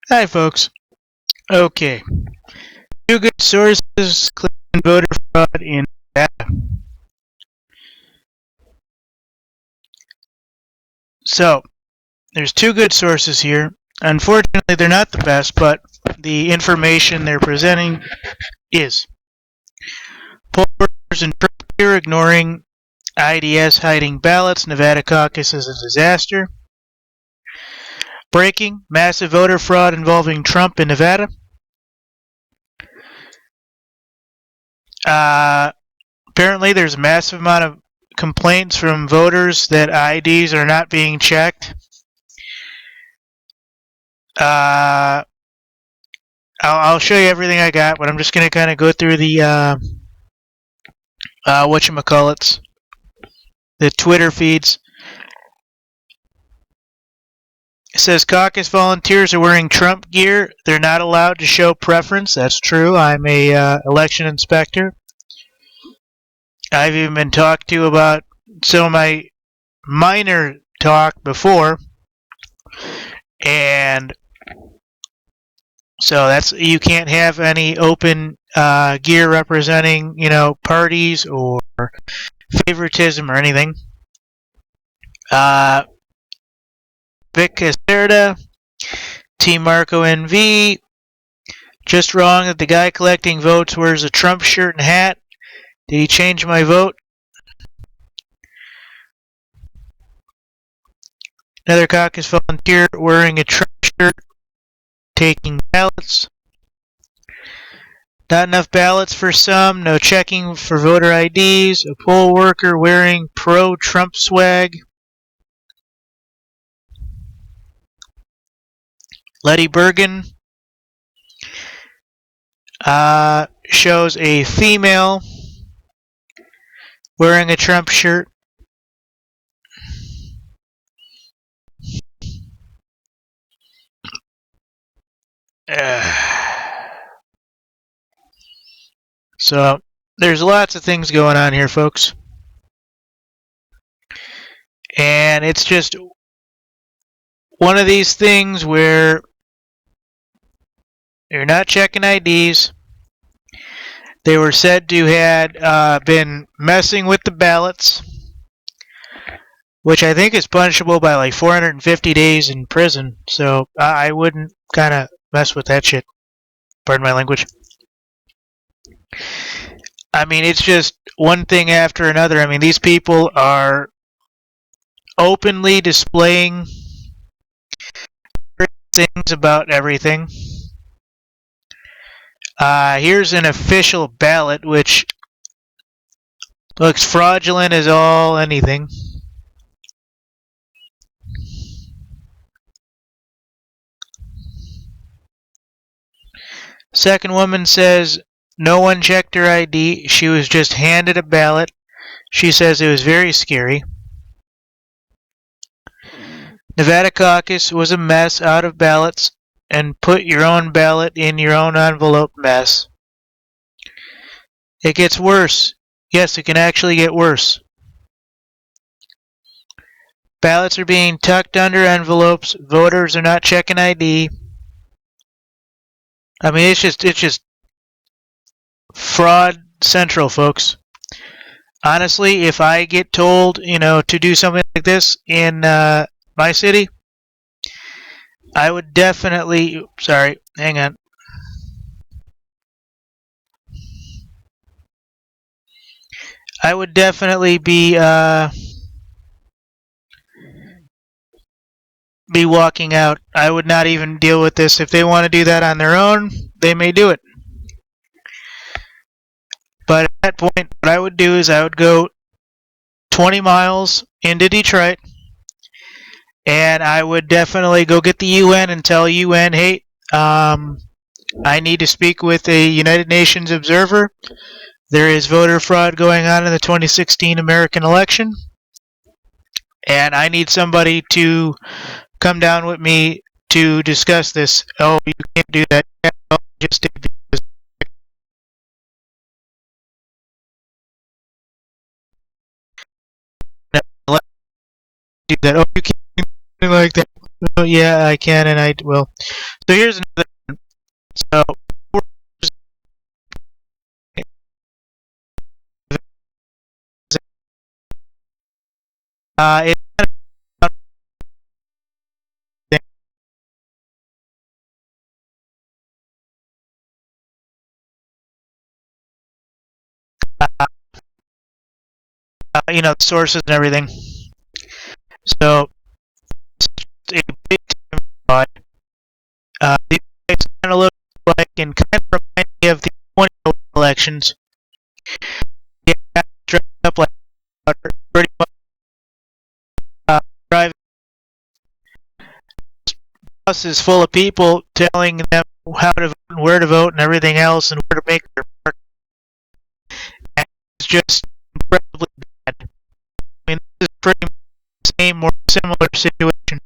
Hi, folks. Okay. Two good sources claiming voter fraud in Nevada. So, there's two good sources here. Unfortunately, they're not the best, but the information they're presenting is. Poll workers in Trump here ignoring IDS hiding ballots. Nevada caucus is a disaster. Breaking. Massive voter fraud involving Trump in Nevada. Apparently, there's a massive amount of complaints from voters that IDs are not being checked. I'll show you everything I got, but I'm just gonna kind of go through the whatchamacallits, the Twitter feeds. It says caucus volunteers are wearing Trump gear. They're not allowed to show preference. That's true. I'm a election inspector. I've even been talked to about some of my minor talk before, and so that's, you can't have any open gear representing, parties or favoritism or anything. Vic Caserta, Team Marco NV. Just wrong that the guy collecting votes wears a Trump shirt and hat. Did he change my vote? Another caucus volunteer wearing a Trump shirt, taking ballots. Not enough ballots for some, no checking for voter IDs. A poll worker wearing pro-Trump swag. Letty Bergen shows a female wearing a Trump shirt. So, there's lots of things going on here, folks. And it's just one of these things where you're not checking IDs. They were said to had been messing with the ballots, which I think is punishable by like 450 days in prison. So I wouldn't kind of mess with that shit. Pardon my language. I mean, it's just one thing after another. I mean, these people are openly displaying things about everything. Here's an official ballot, which looks fraudulent as all anything. Second woman says no one checked her ID. She was just handed a ballot. She says it was very scary. Nevada caucus was a mess out of ballots, and put your own ballot in your own envelope mess. It gets worse. Yes, it can actually get worse. Ballots are being tucked under envelopes. Voters are not checking ID. I mean, it's just fraud central, folks. Honestly, if I get told, to do something like this in my city, I would definitely, sorry, hang on. I would definitely be walking out. I would not even deal with this. If they want to do that on their own, they may do it. But at that point, what I would do is I would go 20 miles into Detroit, and I would definitely go get the UN and tell UN, hey, I need to speak with a United Nations observer. There is voter fraud going on in the 2016 American election, and I need somebody to come down with me to discuss this. Oh, you can't do that. Just take the do that. Oh, you can't do anything like that. Oh, yeah, I can, and I will. So here's another one. So it's sources and everything. So it's a big time fraud. These guys kind of look like and kind of remind me of the 20 elections. Yeah, dressed up like pretty much driving buses full of people telling them how to vote and where to vote and everything else and where to make their mark. And it's just incredibly bad. I mean, this is pretty much the same or similar situation